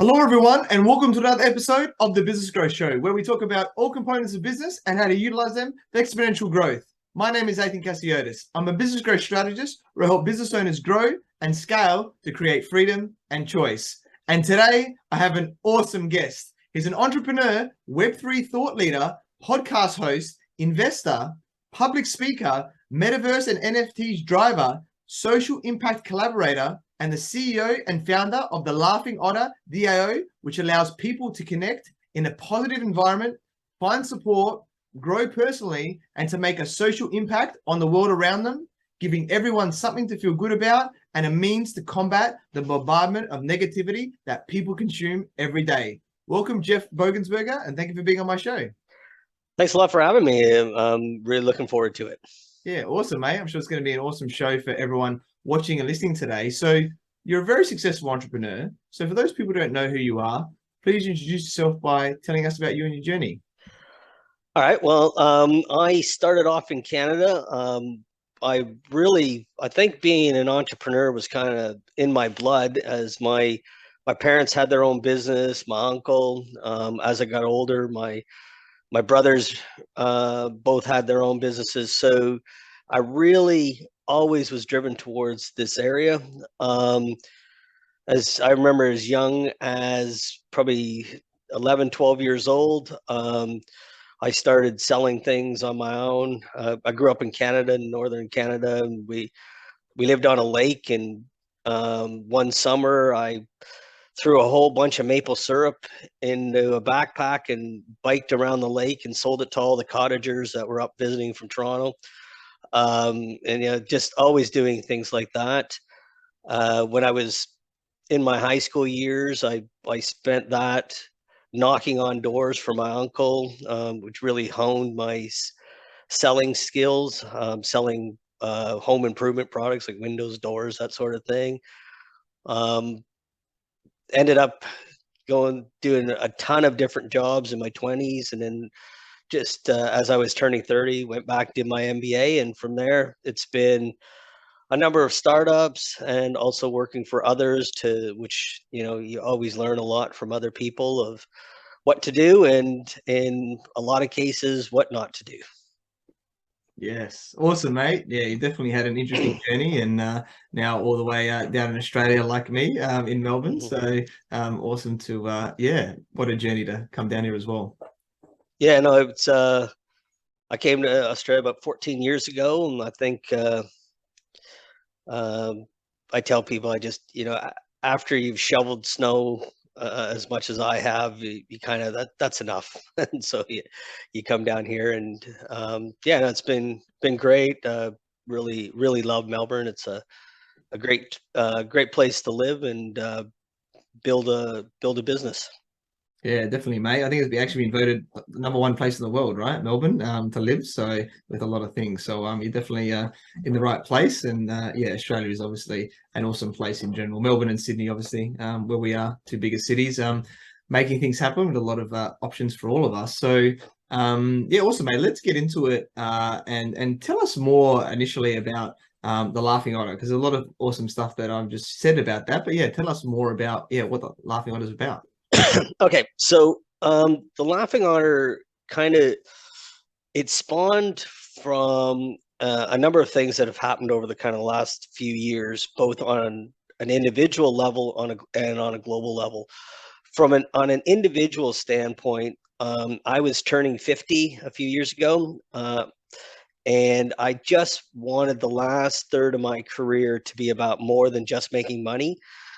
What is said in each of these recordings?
Hello, everyone, and welcome to another episode of the Business Growth Show, where we talk about all components of business and how to utilize them for exponential growth. My name is Athin Cassiotis. I'm a business growth strategist where I help business owners grow and scale to create freedom and choice. And today, I have an awesome guest. He's an entrepreneur, Web3 thought leader, podcast host, investor, public speaker, Metaverse and NFTs Driver, social impact collaborator, and the CEO and founder of the Laughing Otter DAO, which allows people to connect in a positive environment, find support, grow personally, and to make a social impact on the world around them, giving everyone something to feel good about and a means to combat the bombardment of negativity that people consume every day. Welcome, Jeff Bogensberger, and thank you for being on my show. Thanks a lot for having me. I'm really looking forward to it. Yeah, awesome, mate. I'm sure it's going to be an awesome show for everyone watching and listening today. So you're a very successful entrepreneur. So for those people who don't know who you are, please introduce yourself by telling us about you and your journey. All right. Well, I started off in Canada. I think being an entrepreneur was kind of in my blood, as my parents had their own business. My uncle, as I got older, my brothers both had their own businesses. So I really always was driven towards this area. As I remember, as young as probably 11, 12 years old, I started selling things on my own. I grew up in Canada, in northern Canada, and we lived on a lake. And one summer, I threw a whole bunch of maple syrup into a backpack and biked around the lake and sold it to all the cottagers that were up visiting from Toronto. And just always doing things like that. When I was in my high school years, I spent that knocking on doors for my uncle, which really honed my selling skills, selling home improvement products like windows, doors, that sort of thing. Ended up doing a ton of different jobs in my 20s, and then just as I was turning 30, went back, did my MBA, and from there it's been a number of startups and also working for others, which you always learn a lot from other people of what to do, and in a lot of cases what not to do. Yes, awesome, mate. Yeah, you definitely had an interesting journey, and now all the way down in Australia, like me, in Melbourne. So awesome to what a journey to come down here as well. Yeah, no, it's I came to Australia about 14 years ago, and I think I tell people, after you've shoveled snow as much as I have, you kind of that's enough. And so you come down here, and it's been great. Really love Melbourne. It's a great place to live and build a business. Yeah, definitely, mate. I think it's actually been voted #1 place in the world, right? Melbourne, to live. So with a lot of things. So you're definitely in the right place. And Australia is obviously an awesome place in general. Melbourne and Sydney, obviously, where we are, two biggest cities, making things happen with a lot of options for all of us. So awesome, mate. Let's get into it and tell us more initially about the Laughing Otter, because there's a lot of awesome stuff that I've just said about that. But tell us more about what the Laughing Otter is about. Okay, so the Laughing Otter it spawned from a number of things that have happened over the kind of last few years, both on an individual level and on a global level. On an individual standpoint, I was turning 50 a few years ago, and I just wanted the last third of my career to be about more than just making money.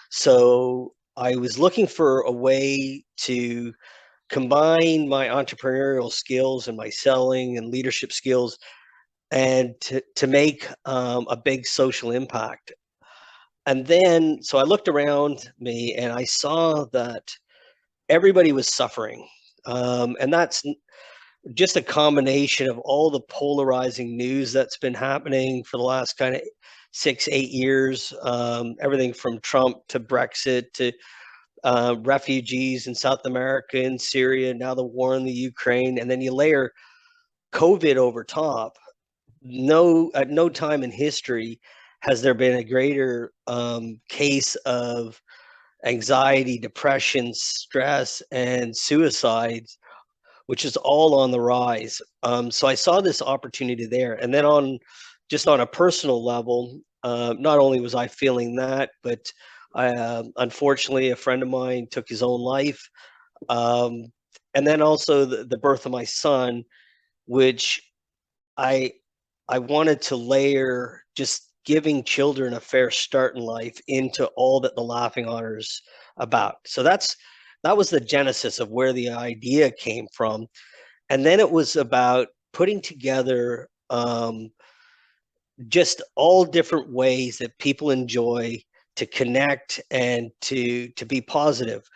So I was looking for a way to combine my entrepreneurial skills and my selling and leadership skills, and to make a big social impact. And then, so I looked around me and I saw that everybody was suffering. And that's just a combination of all the polarizing news that's been happening for the last kind of 6-8 years, everything from Trump to Brexit to refugees in South America and Syria, now the war in the Ukraine, and then you layer COVID over top. At no time in history has there been a greater case of anxiety, depression, stress, and suicides, which is all on the rise. So I saw this opportunity there. And then just on a personal level, not only was I feeling that, but unfortunately, a friend of mine took his own life. And then also the birth of my son, which I wanted to layer just giving children a fair start in life into all that the Laughing Otter is about. So that was the genesis of where the idea came from. And then it was about putting together just all different ways that people enjoy to connect and to be positive.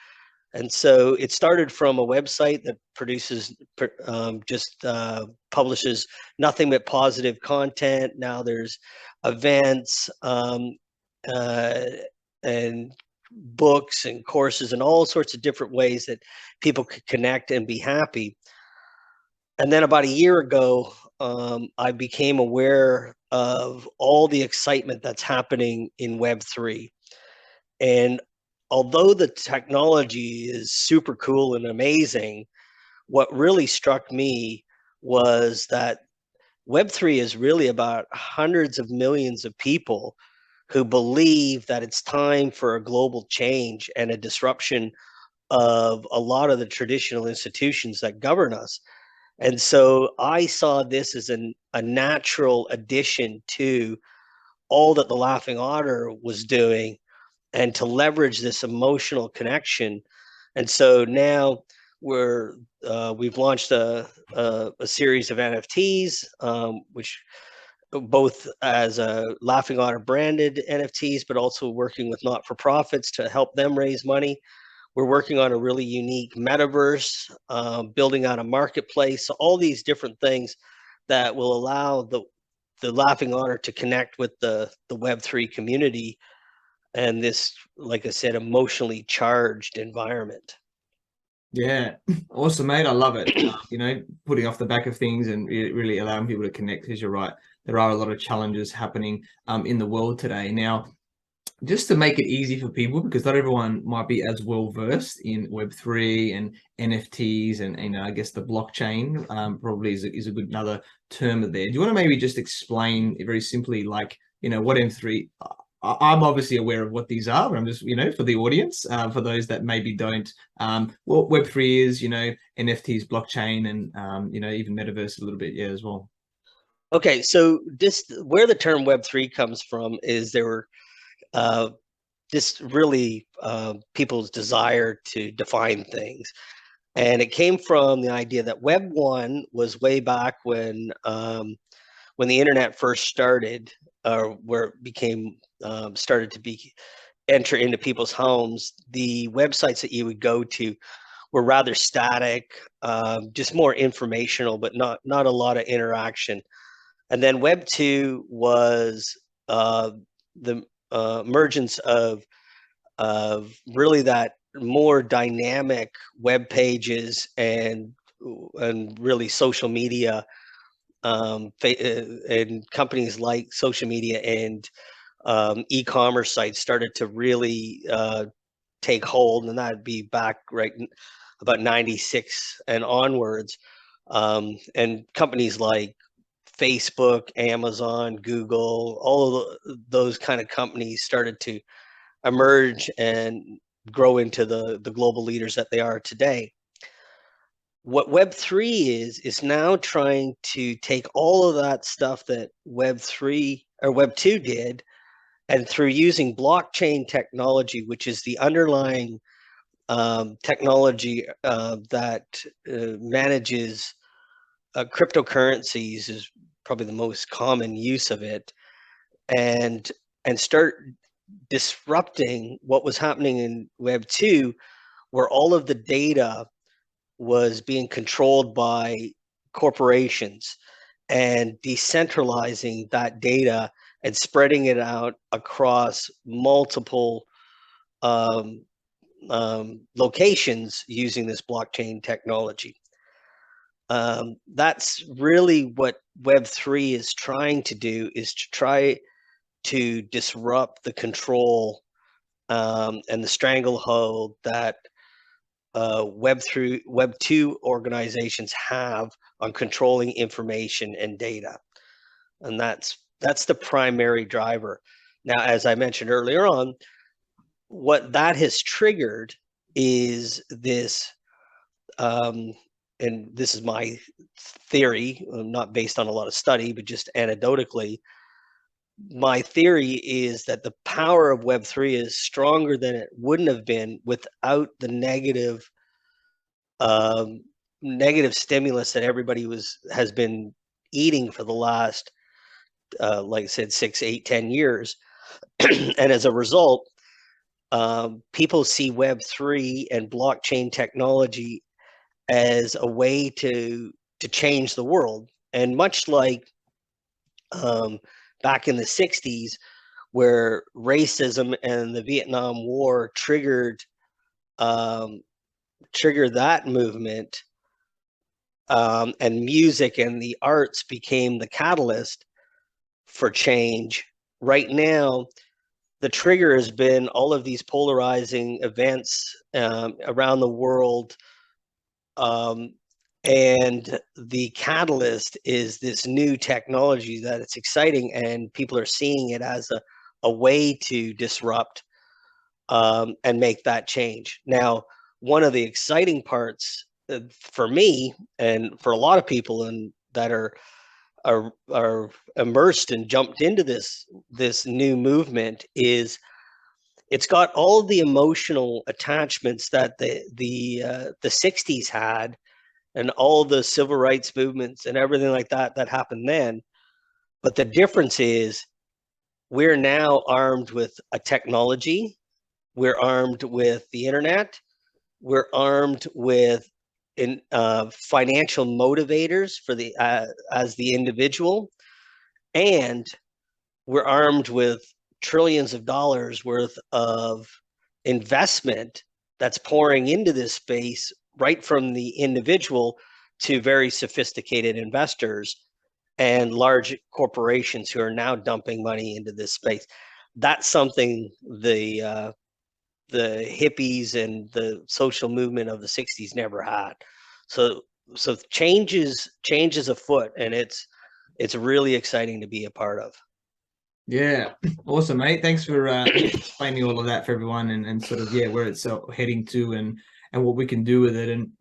And so it started from a website that publishes nothing but positive content. Now there's events and books and courses and all sorts of different ways that people could connect and be happy. And then about a year ago, I became aware of all the excitement that's happening in Web3. And although the technology is super cool and amazing, what really struck me was that Web3 is really about hundreds of millions of people who believe that it's time for a global change and a disruption of a lot of the traditional institutions that govern us. And so I saw this as a natural addition to all that the Laughing Otter was doing, and to leverage this emotional connection. And so now we've launched a series of NFTs, which both as a Laughing Otter branded NFTs, but also working with not-for-profits to help them raise money. We're working on a really unique metaverse, building out a marketplace, so all these different things that will allow the Laughing Otter to connect with the Web3 community and this, like I said, emotionally charged environment. Yeah, awesome, mate. I love it. Putting off the back of things and really allowing people to connect, because you're right. There are a lot of challenges happening in the world today. Now, just to make it easy for people, because not everyone might be as well versed in Web3 and NFTs and I guess the blockchain probably is a good another term there. Do you want to maybe just explain very simply, like, what M3? I'm obviously aware of what these are, but I'm just, for the audience, for those that maybe don't, what Web3 is, NFTs, blockchain, and, even Metaverse a little bit, as well. Okay, so where the term Web3 comes from is there were just really people's desire to define things. And it came from the idea that Web 1 was way back when the internet first started, where it became started to enter into people's homes. The websites that you would go to were rather static, just more informational, but not a lot of interaction. And then Web 2 was the emergence of really that more dynamic web pages and really social media, and companies like social media and e-commerce sites started to really take hold, and that'd be back right about 96 and onwards. And companies like Facebook, Amazon, Google, all of those kind of companies started to emerge and grow into the global leaders that they are today. What Web3 is now trying to take all of that stuff that Web3 or Web2 did, and through using blockchain technology, which is the underlying technology that manages cryptocurrencies, is probably the most common use of it, and start disrupting what was happening in Web 2, where all of the data was being controlled by corporations, and decentralizing that data and spreading it out across multiple locations using this blockchain technology. That's really what Web3 is trying to do, is to try to disrupt the control and the stranglehold that Web2 organizations have on controlling information and data. And that's the primary driver. Now, as I mentioned earlier on, what that has triggered is this, and this is my theory, not based on a lot of study, but just anecdotally, my theory is that the power of Web3 is stronger than it wouldn't have been without the negative stimulus that everybody has been eating for the last, like I said, 6, 8, 10 years. And as a result, people see Web3 and blockchain technology as a way to change the world. And much like back in the 60s, where racism and the Vietnam War triggered that movement, and music and the arts became the catalyst for change. Right now, the trigger has been all of these polarizing events around the world, and the catalyst is this new technology that it's exciting, and people are seeing it as a way to disrupt and make that change. Now, one of the exciting parts for me and for a lot of people and that are immersed and jumped into this new movement is it's got all of the emotional attachments that the 60s had, and all the civil rights movements and everything like that happened then. But the difference is we're now armed with a technology, we're armed with the internet, we're armed with financial motivators for the as the individual, and we're armed with trillions of dollars worth of investment that's pouring into this space, right from the individual to very sophisticated investors and large corporations who are now dumping money into this space. That's something the hippies and the social movement of the 60s never had. So change is afoot, and it's really exciting to be a part of. Yeah, awesome, mate. Thanks for explaining all of that for everyone, and sort of where it's heading to, and what we can do with it. And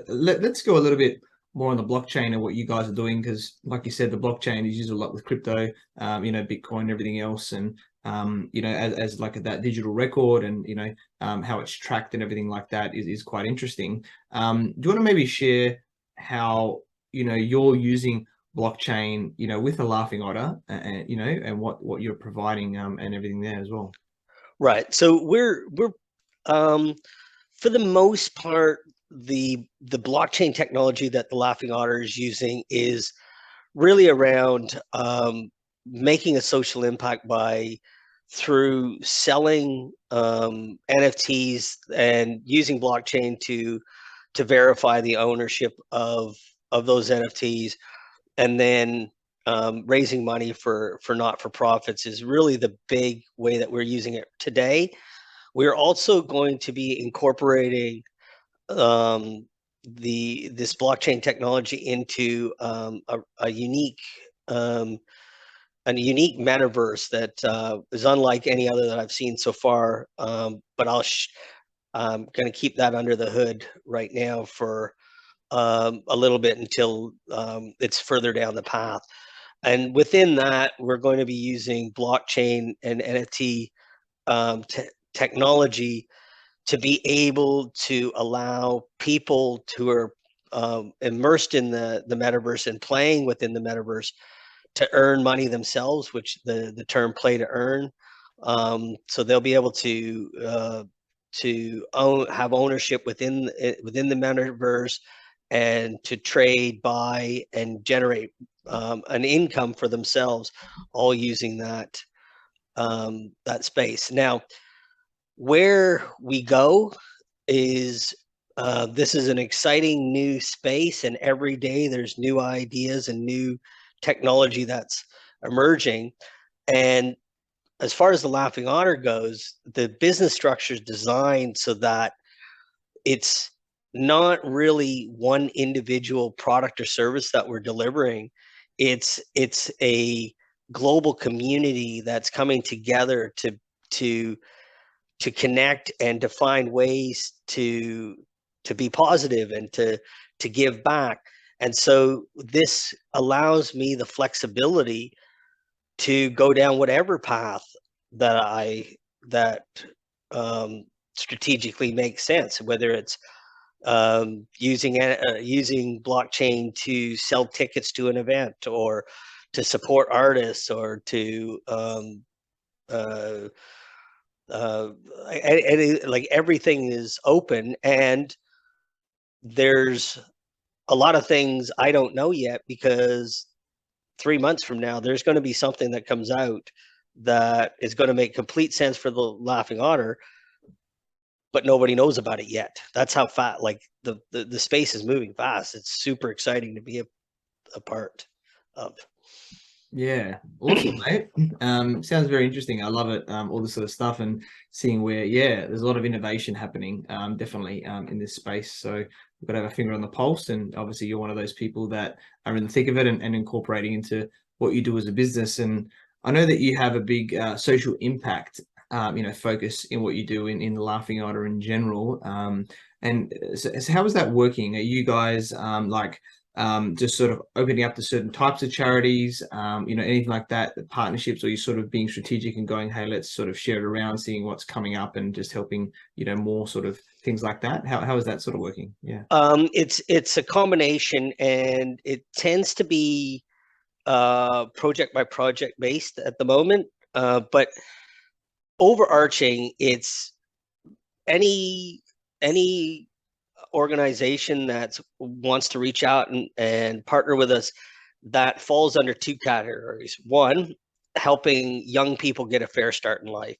let's go a little bit more on the blockchain and what you guys are doing, because like you said, the blockchain is used a lot with crypto, Bitcoin, everything else, and as like that digital record, and how it's tracked and everything like that is quite interesting. Do you want to maybe share how you're using blockchain with a Laughing Otter, and what you're providing and everything there as well? Right. So we're for the most part, the blockchain technology that the Laughing Otter is using is really around making a social impact through selling NFTs and using blockchain to verify the ownership of those NFTs, and then raising money for not-for-profits is really the big way that we're using it today. We're also going to be incorporating this blockchain technology into a unique metaverse that is unlike any other that I've seen so far. But I'm going to keep that under the hood right now for a little bit until it's further down the path. And within that, we're going to be using blockchain and NFT technology to be able to allow people who are immersed in the metaverse and playing within the metaverse to earn money themselves, which the term play to earn. So they'll be able to have ownership within the metaverse, and to trade, buy, and generate an income for themselves, all using that space. Now, where we go is this is an exciting new space, and every day there's new ideas and new technology that's emerging. And as far as the Laughing Otter goes, the business structure is designed so that it's not really one individual product or service that we're delivering. It's a global community that's coming together to connect and to find ways to be positive and to give back. And so this allows me the flexibility to go down whatever path that strategically makes sense, whether it's using blockchain to sell tickets to an event, or to support artists, or to like everything is open, and there's a lot of things I don't know yet, because 3 months from now there's going to be something that comes out that is going to make complete sense for the Laughing Otter, but nobody knows about it yet. That's how fast, like the space is moving fast. It's super exciting to be a part of. Yeah, awesome, mate. Sounds very interesting. I love it. All this sort of stuff, and seeing where, yeah, there's a lot of innovation happening, definitely, in this space. So we've got to have a finger on the pulse, and obviously you're one of those people that are in the thick of it, and incorporating into what you do as a business. And I know that you have a big social impact, focus in what you do in the Laughing Otter in general. And so how is that working? Are you guys just sort of opening up to certain types of charities, anything like that, the partnerships, or you sort of being strategic and going, hey, let's sort of share it around, seeing what's coming up, and just helping, more sort of things like that? How is that sort of working? Yeah. It's a combination, and it tends to be project by project based at the moment, but overarching, it's any organization that wants to reach out and partner with us that falls under two categories. One, helping young people get a fair start in life.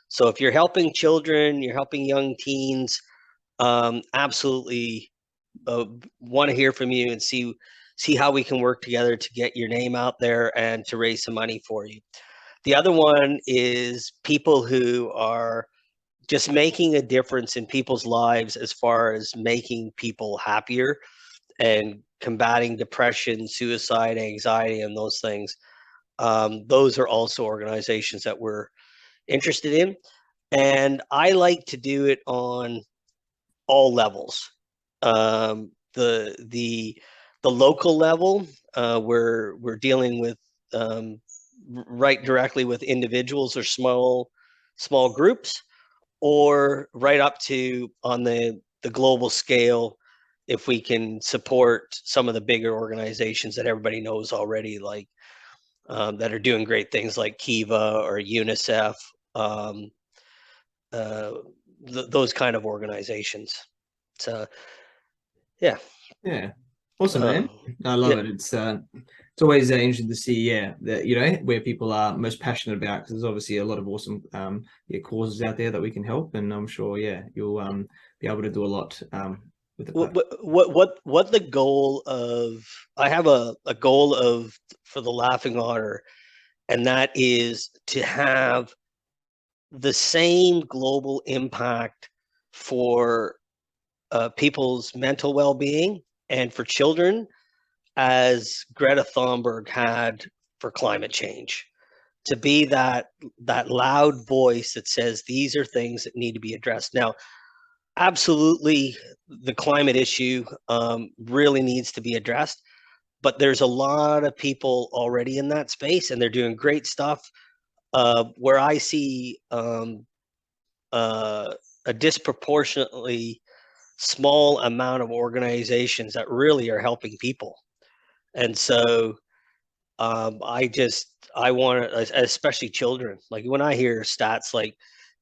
So if you're helping children, you're helping young teens, absolutely want to hear from you and see how we can work together to get your name out there and to raise some money for you. The other one is people who are just making a difference in people's lives, as far as making people happier and combating depression, suicide, anxiety, and those things. Those are also organizations that we're interested in. And I like to do it on all levels. The local level, we're dealing with right directly with individuals or small groups, or right up to on the global scale, if we can support some of the bigger organizations that everybody knows already, like that are doing great things, like Kiva or UNICEF, those kind of organizations. So yeah. Awesome, man. I love it. It's always interesting to see, that where people are most passionate about, because there's obviously a lot of awesome causes out there that we can help, and I'm sure you'll be able to do a lot with the what the goal of, I have a goal of for the Laughing Otter, and that is to have the same global impact for people's mental well-being and for children as Greta Thunberg had for climate change. To be that loud voice that says these are things that need to be addressed. Now, absolutely, the climate issue really needs to be addressed, but there's a lot of people already in that space, and they're doing great stuff. Where I see a disproportionately small amount of organizations that really are helping people. And so I want to, especially children, like when I hear stats like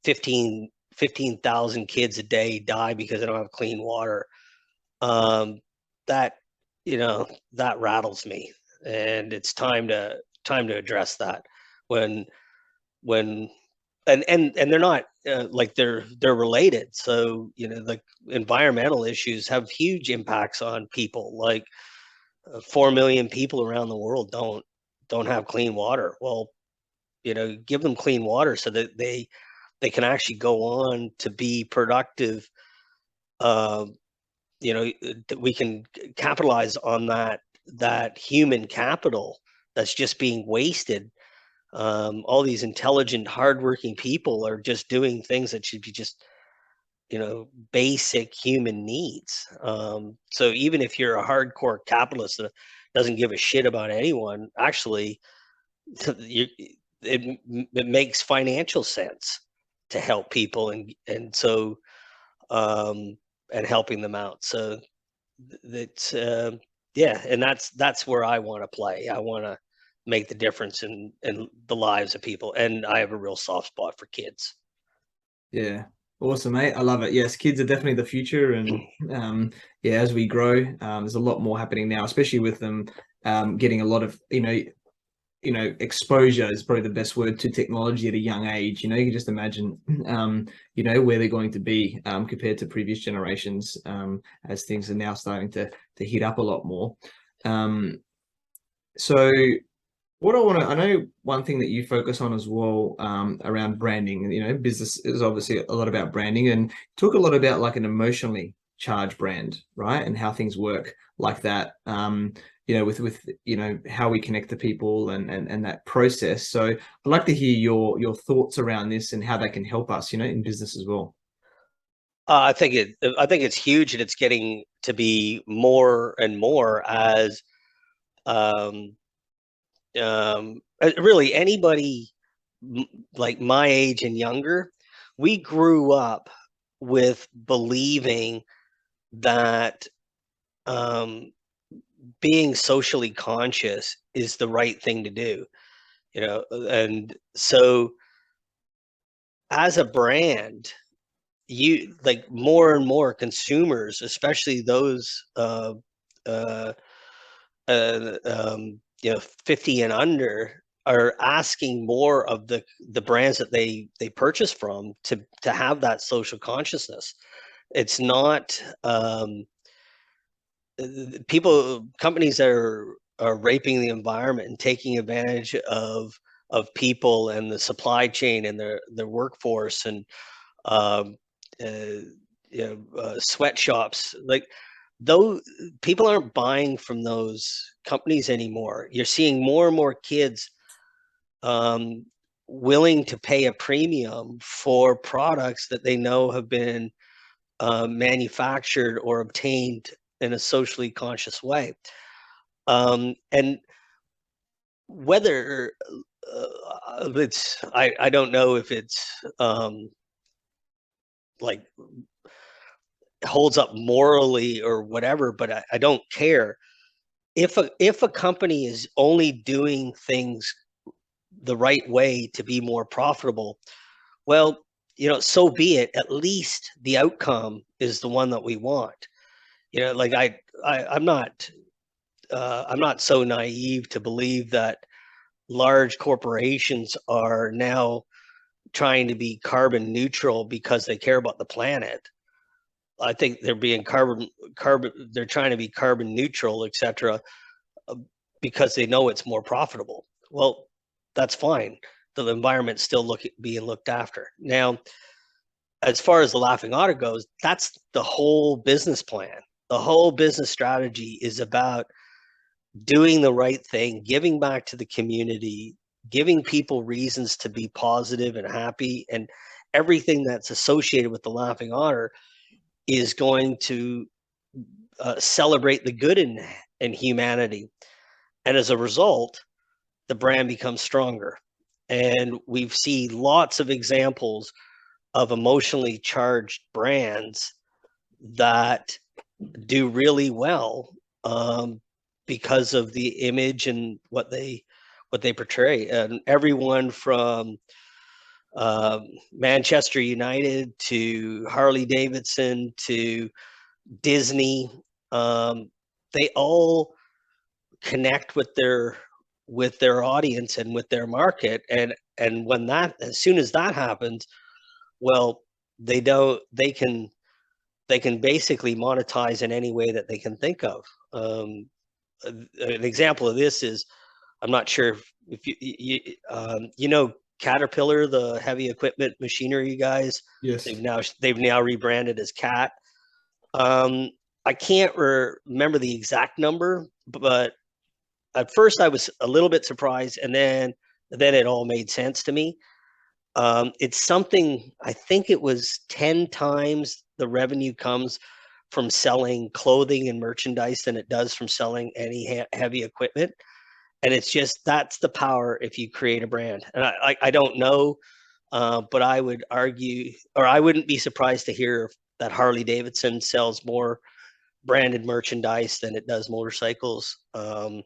15,000 kids a day die because they don't have clean water, that rattles me, and it's time to address that. When and they're not like they're related. So the environmental issues have huge impacts on people. Like 4 million people around the world don't have clean water. Well, give them clean water so that they can actually go on to be productive. We can capitalize on that human capital that's just being wasted. All these intelligent, hardworking people are just doing things that should be just, basic human needs. So even if you're a hardcore capitalist that doesn't give a shit about anyone, actually, it makes financial sense to help people and so and helping them out. So that's yeah, and that's where I want to play. I want to make the difference in the lives of people, and I have a real soft spot for kids. Yeah. Awesome, mate. I love it. Yes, kids are definitely the future. And yeah, as we grow, there's a lot more happening now, especially with them getting a lot of, exposure is probably the best word to technology at a young age. You can just imagine, where they're going to be compared to previous generations as things are now starting to heat up a lot more. So I know one thing that you focus on as well around branding, business is obviously a lot about branding, and talk a lot about like an emotionally charged brand, right? And how things work like that, with how we connect to people and that process. So I'd like to hear your thoughts around this and how that can help us, in business as well. I think it's huge, and it's getting to be more and more as really anybody like my age and younger. We grew up with believing that being socially conscious is the right thing to do, and so as a brand, you like more and more consumers, especially those uh, 50 and under, are asking more of the brands that they purchase from to have that social consciousness. It's not companies that are raping the environment and taking advantage of people and the supply chain and their workforce and sweatshops. Like, though, people aren't buying from those companies anymore. You're seeing more and more kids willing to pay a premium for products that they know have been manufactured or obtained in a socially conscious way. And whether I don't know if it's like holds up morally or whatever, but I don't care. If a company is only doing things the right way to be more profitable, well, so be it. At least the outcome is the one that we want. Like I'm not so naive to believe that large corporations are now trying to be carbon neutral because they care about the planet. I think they're being they're trying to be carbon neutral, etc., because they know it's more profitable. Well, that's fine. The environment's still being looked after. Now, as far as the Laughing Otter goes, that's the whole business plan. The whole business strategy is about doing the right thing, giving back to the community, giving people reasons to be positive and happy, and everything that's associated with the Laughing Otter is going to celebrate the good in humanity. And as a result, the brand becomes stronger. And we've seen lots of examples of emotionally charged brands that do really well because of the image and what they portray. And everyone from Manchester United to Harley Davidson to Disney, they all connect with their audience and with their market. And when as soon as that happens, well, they can basically monetize in any way that they can think of. An example of this is, I'm not sure if you know Caterpillar, the heavy equipment machinery guys. Yes. They've now rebranded as Cat. I can't remember the exact number, but at first I was a little bit surprised, and then it all made sense to me. It's something, I think it was 10 times the revenue comes from selling clothing and merchandise than it does from selling any heavy equipment. And it's just, that's the power if you create a brand. And I don't know, but I would argue, or I wouldn't be surprised to hear that Harley Davidson sells more branded merchandise than it does motorcycles. That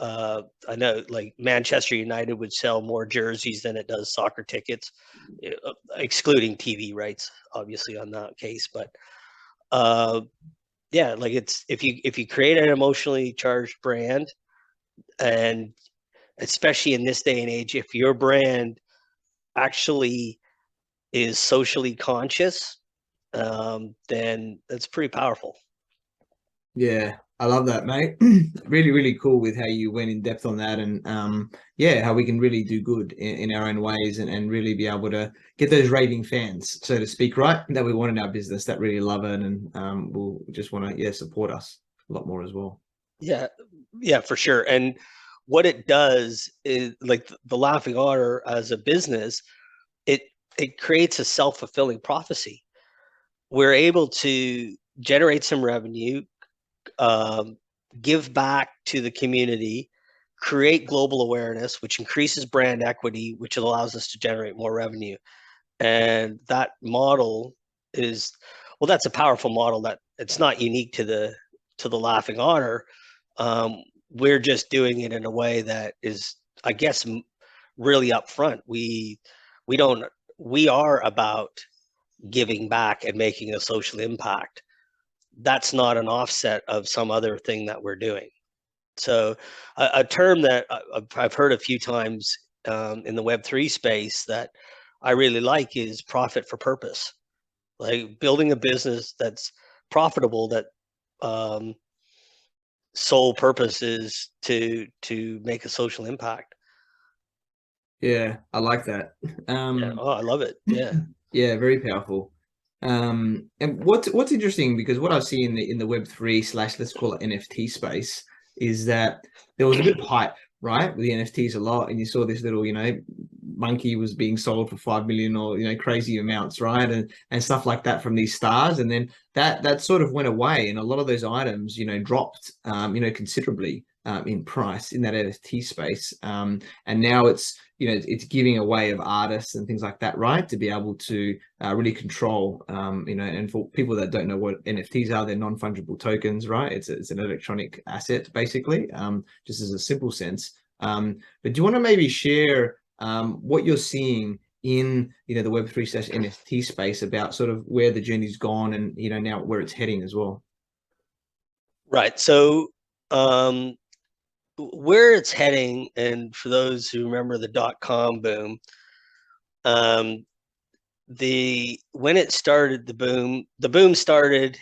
I know, like Manchester United would sell more jerseys than it does soccer tickets, excluding TV rights, obviously, on that case. But yeah, like it's if you create an emotionally charged brand, and especially in this day and age, if your brand actually is socially conscious, then that's pretty powerful. Yeah, I love that, mate. Really, really cool with how you went in depth on that, and yeah, how we can really do good in our own ways, and really be able to get those raving fans, so to speak, right? That we want in our business, that really love it, and will just want to support us a lot more as well. Yeah, for sure. And what it does is, like the Laughing Otter as a business, it creates a self-fulfilling prophecy. We're able to generate some revenue, give back to the community, create global awareness, which increases brand equity, which allows us to generate more revenue. And that model is, well, that's a powerful model that it's not unique to the Laughing Otter. We're just doing it in a way that is, I guess, really upfront. We are about giving back and making a social impact. That's not an offset of some other thing that we're doing. So a term that I've heard a few times in the Web3 space that I really like is profit for purpose. Like building a business that's profitable, that sole purpose is to make a social impact. Yeah, I like that. Yeah. Oh, I love it. Yeah. Yeah, very powerful. And what's interesting, because what I see in the Web3 / let's call it NFT space, is that there was a bit of hype, right, with the NFTs a lot, and you saw this little, monkey was being sold for 5 million, or crazy amounts, right, and stuff like that from these stars, and then that sort of went away, and a lot of those items, dropped, considerably in price in that NFT space, and now it's giving away of artists and things like that, right, to be able to really control, and for people that don't know what NFTs are, they're non-fungible tokens, right? It's an electronic asset, basically, just as a simple sense. But do you want to maybe share what you're seeing in the Web3 / NFT space about sort of where the journey's gone, and now where it's heading as well? Right. So where it's heading, and for those who remember the .com boom, when it started, the boom started,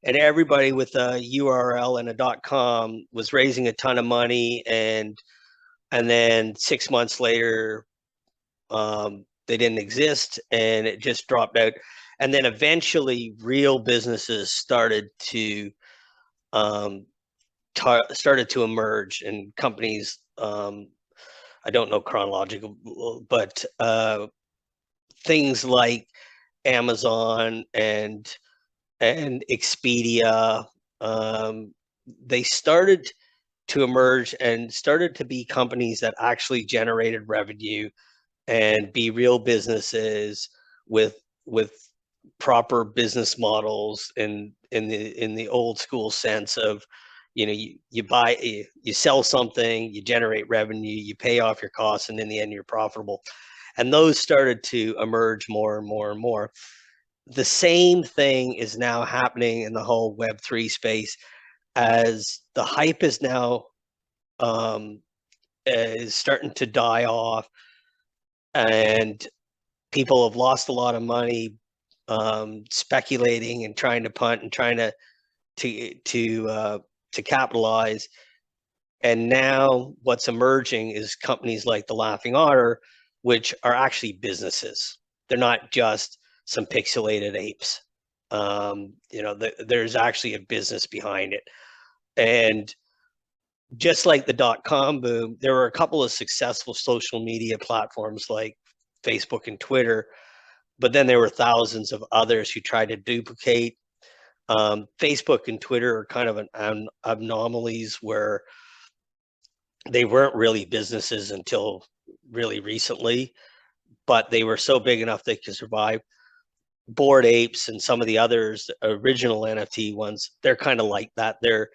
and everybody with a URL and a .com was raising a ton of money, and then 6 months later, they didn't exist, and it just dropped out. And then eventually, real businesses started to emerge, and companies, I don't know chronological, but things like Amazon and Expedia, they started to emerge and started to be companies that actually generated revenue and be real businesses with proper business models in the old school sense of, you sell something, you generate revenue, you pay off your costs, and in the end you're profitable. And those started to emerge more and more and more. The same thing is now happening in the whole Web3 space, as the hype is now is starting to die off, and people have lost a lot of money speculating and trying to punt and trying to capitalize. And now what's emerging is companies like the Laughing Otter, which are actually businesses. They're not just some pixelated apes. There's actually a business behind it. And just like the dot-com boom, there were a couple of successful social media platforms like Facebook and Twitter, but then there were thousands of others who tried to duplicate. Facebook and Twitter are kind of an anomalies where they weren't really businesses until really recently, but they were so big enough they could survive. Bored Apes and some of the others, original NFT ones, they're kind of like that. They're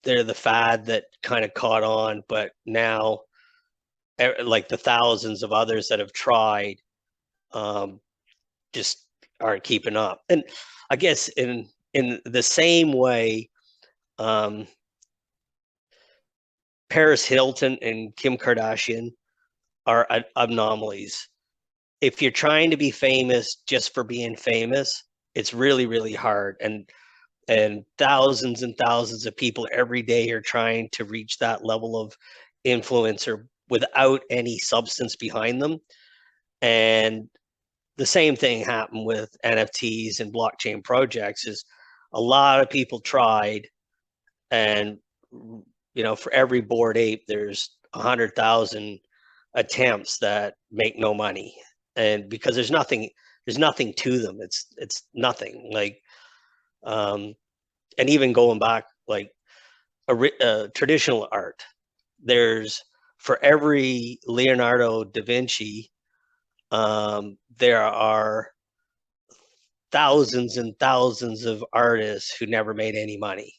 the fad that kind of caught on, but now, like the thousands of others that have tried, just aren't keeping up. And I guess in the same way, Paris Hilton and Kim Kardashian are anomalies. If you're trying to be famous just for being famous, it's really, really hard. And thousands and thousands of people every day are trying to reach that level of influencer without any substance behind them. And the same thing happened with NFTs and blockchain projects. Is a lot of people tried, and for every Bored Ape, there's 100,000 attempts that make no money, and because there's nothing to them. It's nothing. Like, and even going back, like traditional art, there's, for every Leonardo da Vinci, there are thousands and thousands of artists who never made any money,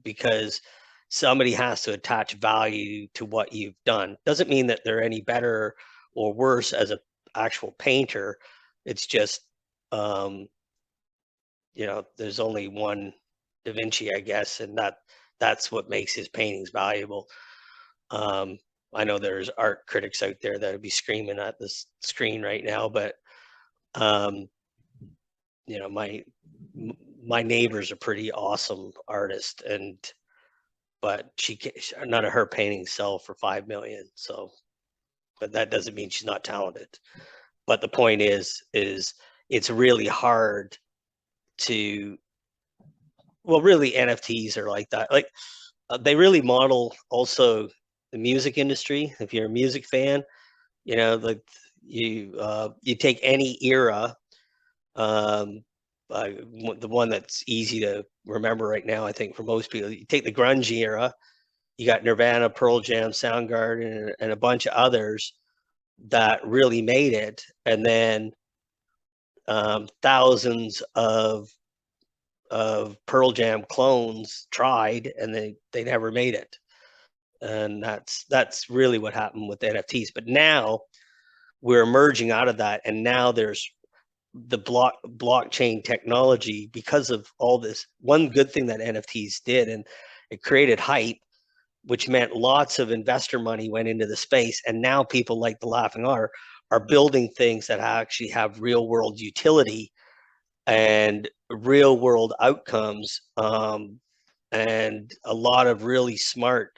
because somebody has to attach value to what you've done. Doesn't mean that they're any better or worse as an actual painter. It's just, there's only one Da Vinci, I guess, and that's what makes his paintings valuable. I know there's art critics out there that would be screaming at this screen right now, but my neighbor's a pretty awesome artist, but none of her paintings sell for 5 million. So, but that doesn't mean she's not talented. But the point is it's really hard to, well, really NFTs are like that. Like, they really model also the music industry. If you're a music fan, like you take any era, the one that's easy to remember right now, I think, for most people, you take the grunge era, you got Nirvana, Pearl Jam, Soundgarden, and a bunch of others that really made it. And then thousands of Pearl Jam clones tried, and they never made it. And that's really what happened with NFTs. But now we're emerging out of that, and now there's the blockchain technology. Because of all this, one good thing that NFTs did, and it created hype, which meant lots of investor money went into the space. And now people like the Laughing Otter are building things that actually have real world utility and real world outcomes. And a lot of really smart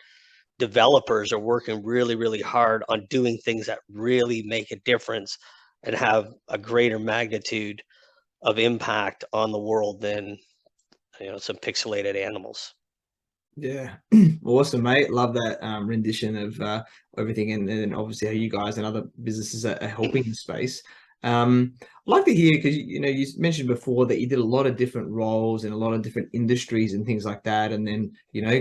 developers are working really, really hard on doing things that really make a difference and have a greater magnitude of impact on the world than some pixelated animals. Yeah, awesome, mate. Love that rendition of everything, and then obviously how you guys and other businesses are helping the space. I'd like to hear, because you mentioned before that you did a lot of different roles in a lot of different industries and things like that, and then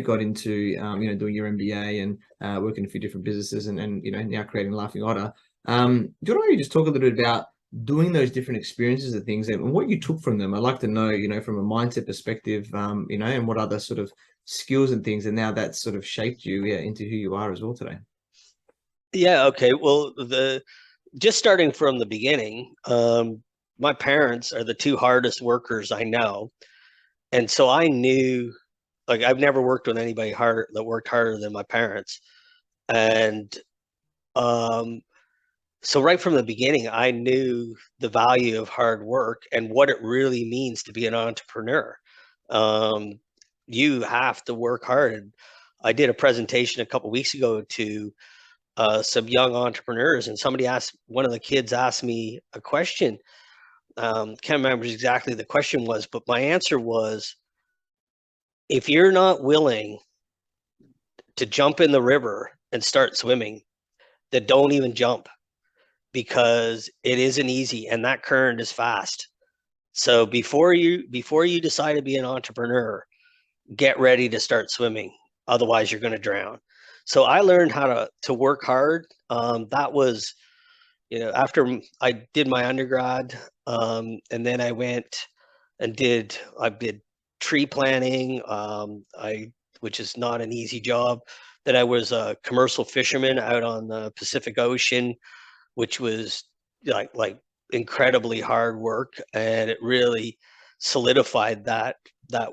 got into doing your MBA and working in a few different businesses, and now creating Laughing Otter. Do you want to just talk a little bit about doing those different experiences and things and what you took from them? I'd like to know, from a mindset perspective, and what other sort of skills and things, and now that's sort of shaped you into who you are as well today. Yeah. Okay. Well, just starting from the beginning, my parents are the two hardest workers I know. And so I knew, like, I've never worked with anybody that worked harder than my parents. And so right from the beginning, I knew the value of hard work and what it really means to be an entrepreneur. you have to work hard. And I did a presentation a couple weeks ago to some young entrepreneurs, and one of the kids asked me a question. Can't remember exactly the question was, but my answer was, if you're not willing to jump in the river and start swimming, then don't even jump, because it isn't easy and that current is fast. So before you decide to be an entrepreneur, get ready to start swimming. Otherwise, you're going to drown. So I learned how to work hard. That was, after I did my undergrad, and then I went and did tree planting, which is not an easy job. Then I was a commercial fisherman out on the Pacific Ocean, which was like incredibly hard work, and it really solidified that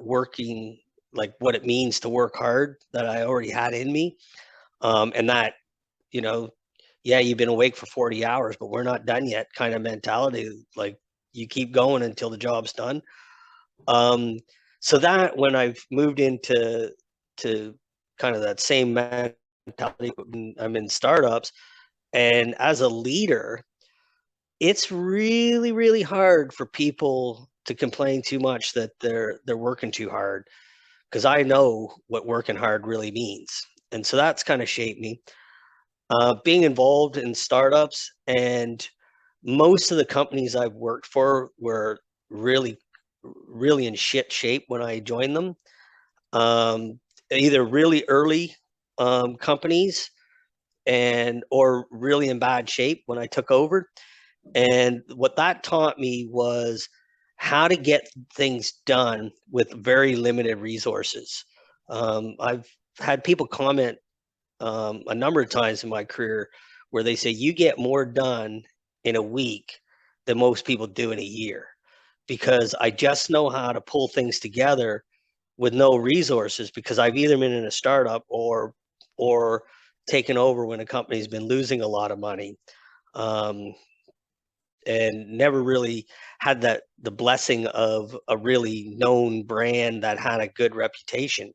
working, like what it means to work hard, that I already had in me. And that, yeah, you've been awake for 40 hours, but we're not done yet kind of mentality. Like, you keep going until the job's done. So that, when I've moved into kind of that same mentality, I'm in startups, and as a leader, it's really, really hard for people to complain too much that they're working too hard, because I know what working hard really means. And so that's kind of shaped me. Being involved in startups, and most of the companies I've worked for were really, really in shit shape when I joined them. Either really early companies or really in bad shape when I took over. And what that taught me was how to get things done with very limited resources. I've had people comment a number of times in my career where they say, you get more done in a week than most people do in a year, because I just know how to pull things together with no resources, because I've either been in a startup or taken over when a company's been losing a lot of money. And never really had the blessing of a really known brand that had a good reputation.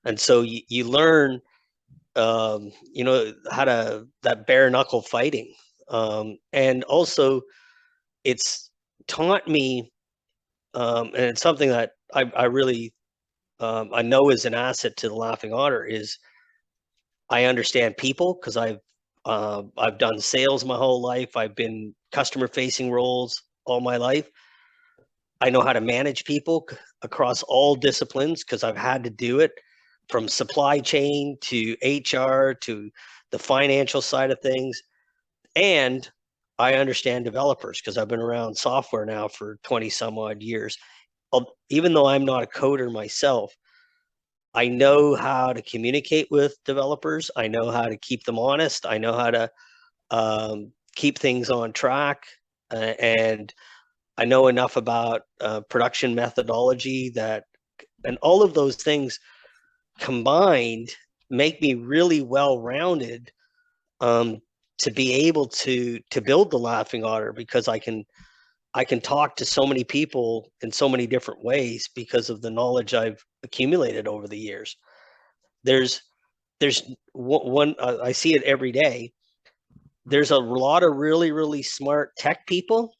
And so you learn, how that bare knuckle fighting. And also, it's taught me, and it's something that I really, I know is an asset to the Laughing Otter, is I understand people, because I've done sales my whole life. I've been customer facing roles all my life. I know how to manage people across all disciplines, because I've had to do it, from supply chain to HR to the financial side of things. And I understand developers, because I've been around software now for 20 some odd years. Even though I'm not a coder myself, I know how to communicate with developers. I know how to keep them honest. I know how to keep things on track. And I know enough about production methodology and all of those things combined make me really well-rounded, to be able to build the Laughing Otter, because I can talk to so many people in so many different ways because of the knowledge I've accumulated over the years. There's one, I see it every day. There's a lot of really, really smart tech people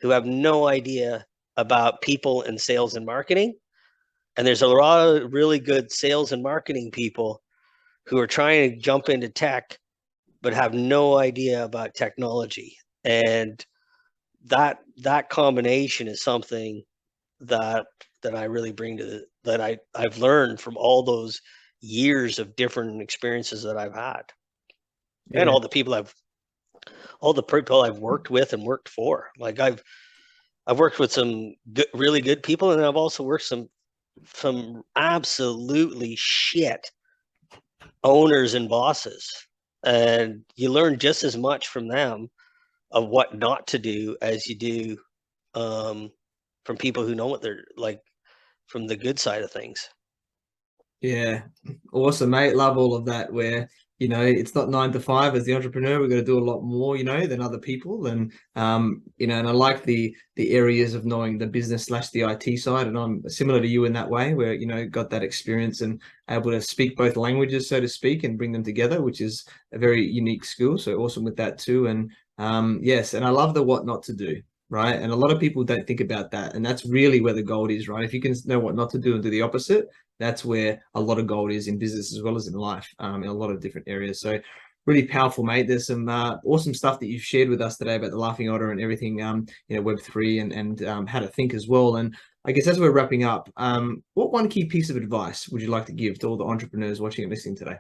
who have no idea about people and sales and marketing. And there's a lot of really good sales and marketing people who are trying to jump into tech, but have no idea about technology. And that combination is something that I really bring that I've learned from all those years of different experiences that I've had. Yeah. And all the people I've worked with and worked for. Like, I've worked with some really good people, and I've also worked some absolutely shit owners and bosses, and you learn just as much from them of what not to do as you do from people who know what they're like, from the good side of things. Yeah, awesome, mate. Love all of that. Where you know, it's not 9 to 5 as the entrepreneur. We've got to do a lot more, you know, than other people. And you know, and I like the areas of knowing the business slash the IT side. And I'm similar to you in that way, where, you know, got that experience and able to speak both languages, so to speak, and bring them together, which is a very unique skill. So awesome with that too. And yes, and I love the what not to do. Right. And a lot of people don't think about that. And that's really where the gold is, right? If you can know what not to do and do the opposite, that's where a lot of gold is in business as well as in life, in a lot of different areas. So really powerful, mate. There's some awesome stuff that you've shared with us today about the Laughing Otter and everything, you know, Web3 and how to think as well. And I guess as we're wrapping up, what one key piece of advice would you like to give to all the entrepreneurs watching and listening today?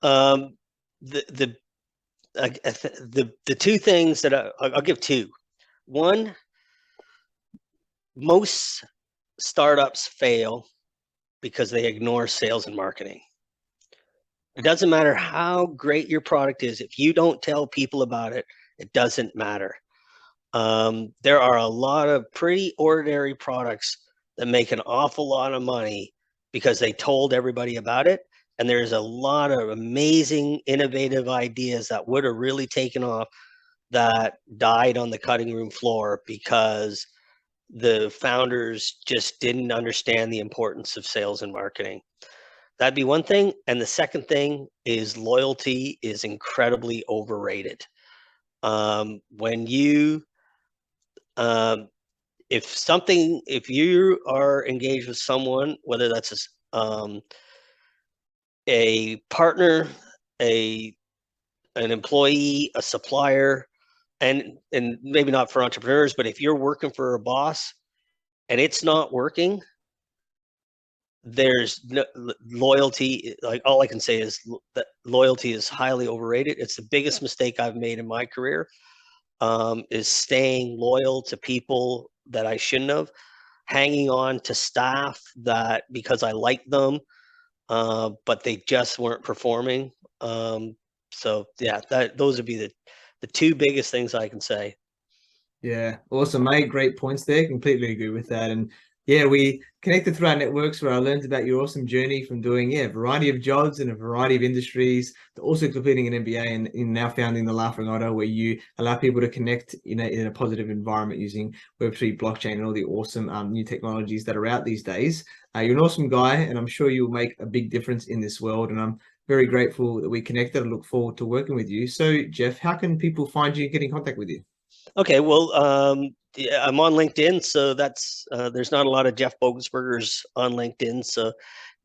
The two things that I'll give two. One, most startups fail because they ignore sales and marketing. It doesn't matter how great your product is. If you don't tell people about it, it doesn't matter. There are a lot of pretty ordinary products that make an awful lot of money because they told everybody about it. And there's a lot of amazing, innovative ideas that would have really taken off that died on the cutting room floor because the founders just didn't understand the importance of sales and marketing. That'd be one thing. And the second thing is loyalty is incredibly overrated. When you, if you are engaged with someone, whether that's a partner, an employee, a supplier, and maybe not for entrepreneurs, but if you're working for a boss and it's not working, there's no loyalty. Like, all I can say is that loyalty is highly overrated. It's the biggest mistake I've made in my career, is staying loyal to people that I shouldn't have, hanging on to staff that because I liked them, but they just weren't performing. So yeah, those would be the two biggest things I can say. Yeah, awesome, mate. Great points there. Completely agree with that. And yeah, we connected through our networks where I learned about your awesome journey from doing, yeah, a variety of jobs in a variety of industries to also completing an MBA and in now founding the Laughing Otter, where you allow people to connect in a positive environment using Web3 blockchain and all the awesome new technologies that are out these days. You're an awesome guy, and I'm sure you'll make a big difference in this world. And I'm very grateful that we connected. I look forward to working with you. So, Jeff, how can people find you and get in contact with you? Okay, well, yeah, I'm on LinkedIn, so that's there's not a lot of Jeff Bogensbergers on LinkedIn, so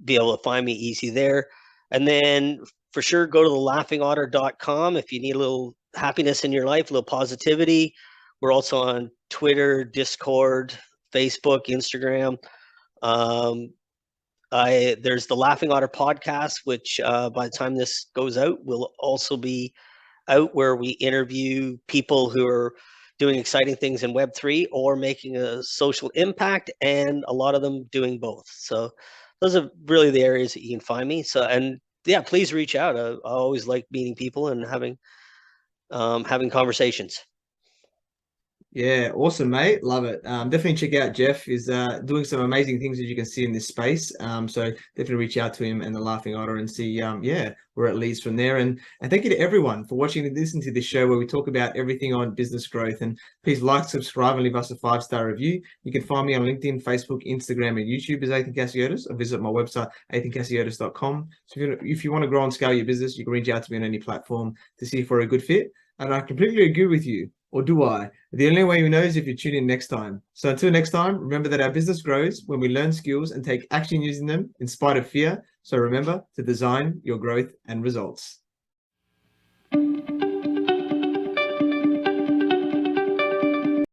be able to find me easy there. And then for sure, go to the laughingotter.com if you need a little happiness in your life, a little positivity. We're also on Twitter, Discord, Facebook, Instagram. There's the Laughing Otter podcast, which by the time this goes out, will also be out, where we interview people who are doing exciting things in Web3 or making a social impact, and a lot of them doing both. So those are really the areas that you can find me. So, and yeah, please reach out. I always like meeting people and having conversations. Yeah, awesome, mate. Love it. Definitely check out Jeff. Is doing some amazing things, as you can see in this space. So definitely reach out to him and the Laughing Otter and see, yeah, where it leads from there. And thank you to everyone for watching and listening to this show, where we talk about everything on business growth. And please like, subscribe, and leave us a 5-star review. You can find me on LinkedIn, Facebook, Instagram, and YouTube as Athin Cassiotis, or visit my website, athincassiotis.com. So if you want to grow and scale your business, you can reach out to me on any platform to see if we're a good fit. And I completely agree with you. Or do I? The only way you know is if you tune in next time. So until next time, remember that our business grows when we learn skills and take action using them in spite of fear. So remember to design your growth and results.